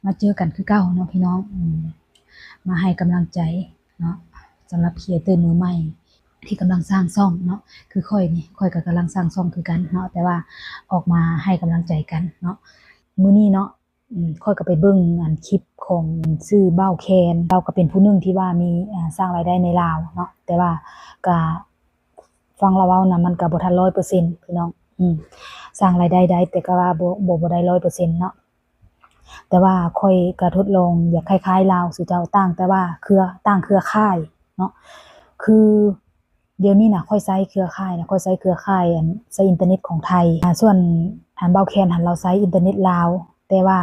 มาเจอกันคือเก่าเนาะพี่น้องมาให้กำลังใจเนาะสำหรับครีเอเตอร์มือใหม่ที่กำลังสร้างช่องเนาะคือค่อยนี่ค่อยก็กำลังสร้างช่องคือกันเนาะแต่ว่าออกมาให้กำลังใจกันเนาะมื้อนี้เนาะค่อยก็ไปเบิ่งคลิปของชื่อเบ้าแคนเราก็เป็นผู้หนึ่งที่ว่ามีสร้างรายได้ในลาวเนาะแต่ว่าก็ฟังเราเว้านะมันก็บ่ทัน100%พี่น้องสร้างรายได้ได้แต่ก็ว่าบ่ได้100%เนาะแต่ว่าค่อยก็ทดลองอยากคล้ายๆลาวสู่เจ้าแต่ว่าตั้งเครือข่ายเนาะคือเดี๋ยวนี้น่ะค่อยใช้เครือข่ายนะค่อยใช้เครือข่ายใช้อินเทอร์เน็ตของไทยส่วนเบ้าแคนหั้นเราใช้อินเทอร์เน็ตลาวแต่ว่า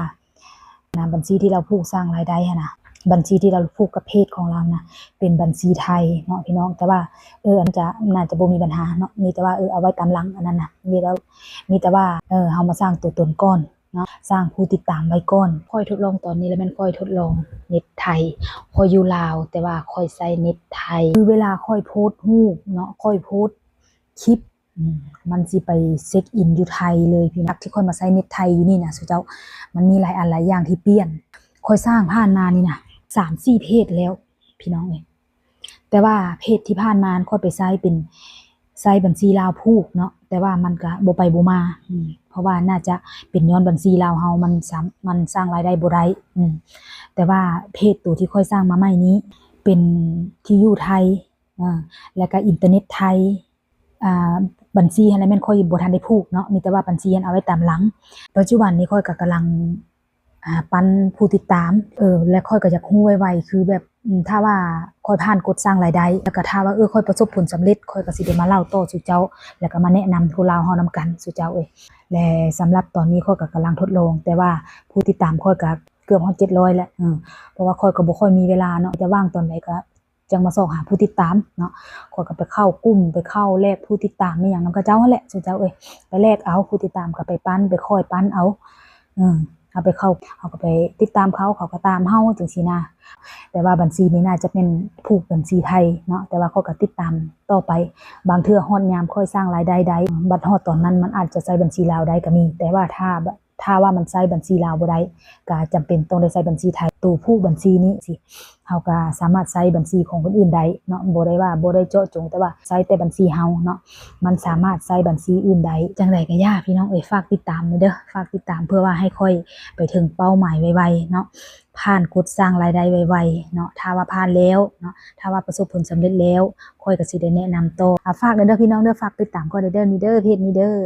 บัญชีที่เราผูกสร้างรายได้หั้นน่ะบัญชีที่เราผูกกับเพจของเรานะเป็นบัญชีไทยเนาะพี่น้องแต่ว่าอันน่าจะบ่มีปัญหาเนาะมีแต่ว่าเอาไว้ตามหลังอันนั้นน่ะมีแต่ว่าเฮามาสร้างตัวตนก่อนเนาะสร้างผู้ติดตามไว้ก่อนค่อยทดลองตอนนี้แล้วแม่นค่อยทดลองเน็ตไทยค่อยอยู่ลาวแต่ว่าค่อยใช้เน็ตไทยคือเวลาค่อยโพสต์รูปเนาะค่อยโพสต์คลิปมันสิไปเช็คอินอยู่ไทยเลยพี่นักที่ค่อยมาใช้เน็ตไทยอยู่นี่นะสุเจ้ามันมีหลายอันหลายอย่างที่เปลี่ยนค่อยสร้างผ่านมานี่นะ3-4 เพจแล้วพี่น้องเอ้ยแต่ว่าเพจที่ผ่านมาค่อยไปใช้เป็นใช้บัญชีลาวผูกเนาะแต่ว่ามันก็บ่ไปบ่มาเพราะว่าน่าจะเป็นย้อนบัญชีลาวเฮามันสร้างรายได้บ่ได้แต่ว่าเพจตัวที่ค่อยสร้างมาใหม่นี้เป็นที่อยู่ไทยแล้วก็อินเทอร์เน็ตไทยบัญชีอะไรแม่นค่อยบ่ทันได้ผูกเนาะมีแต่ว่าบัญชีเอาไว้ตามหลังปัจจุบันนี้ค่อยก็กำลังปั้นผู้ติดตามและค่อยก็อยากรู้ไวๆคือแบบถ้าว่าค่อยผ่านกฎสร้างรายได้แล้วก็ถ้าว่าค่อยประสบผลสำเร็จค่อยก็สิได้มาเล่าต่อสู่เจ้าแล้วก็มาแนะนำผู้ลาวเฮานำกันสู่เจ้าและสำหรับตอนนี้ค่อยก็กำลังทดลองแต่ว่าผู้ติดตามค่อยก็เกือบฮอด700แล้วเพราะว่าค่อยก็บ่ค่อยมีเวลาเนาะจะว่างตอนใดก็จังมาส่องหาผู้ติดตามเนาะค่อยก็ไปเข้ากลุ่มไปเข้าแลกผู้ติดตามอีหยังนำเขาเจ้านั่นแหละสู่เจ้าไปแลกเอาผู้ติดตามก็ไปปั้นไปค่อยปั้นเอาเอาไปเข้าเขาก็ไปติดตามเขาก็ตามเฮาจังซี่นะแต่ว่าบัญชีนี้น่าจะเป็นผูกบัญชีไทยเนาะแต่ว่าเขาก็ติดตามต่อไปบางเทื่อฮอดยามค่อยสร้างรายได้ได้บัดฮอดตอนนั้นมันอาจจะใช้บัญชีลาวได้ก็มีแต่ว่าถ้าว่ามันใช้บัญชีลาวบ่ได้ก็จำเป็นต้องได้ใช้บัญชีไทยตู้ผูกบัญชีนี้สิเฮาก็สามารถใช้บัญชีของคนอื่นได้เนาะบ่ได้เจาะจงแต่ว่าใช้แต่บัญชีเฮาเนาะมันสามารถใช้บัญชีอื่นได้จังไดก็อย่าพี่น้องฝากติดตามเด้อฝากติดตามเพื่อว่าให้ค่อยไปถึงเป้าหมายไวๆเนาะผ่านกฎสร้างรายได้ไวๆเนาะถ้าว่าผ่านแล้วเนาะถ้าว่าประสบผลสำเร็จแล้วค่อยก็สิได้แนะนำต่อฝากเด้อพี่น้องเด้อฝากติดตามก็เด้อนี่เด้อเพจนี้เด้อ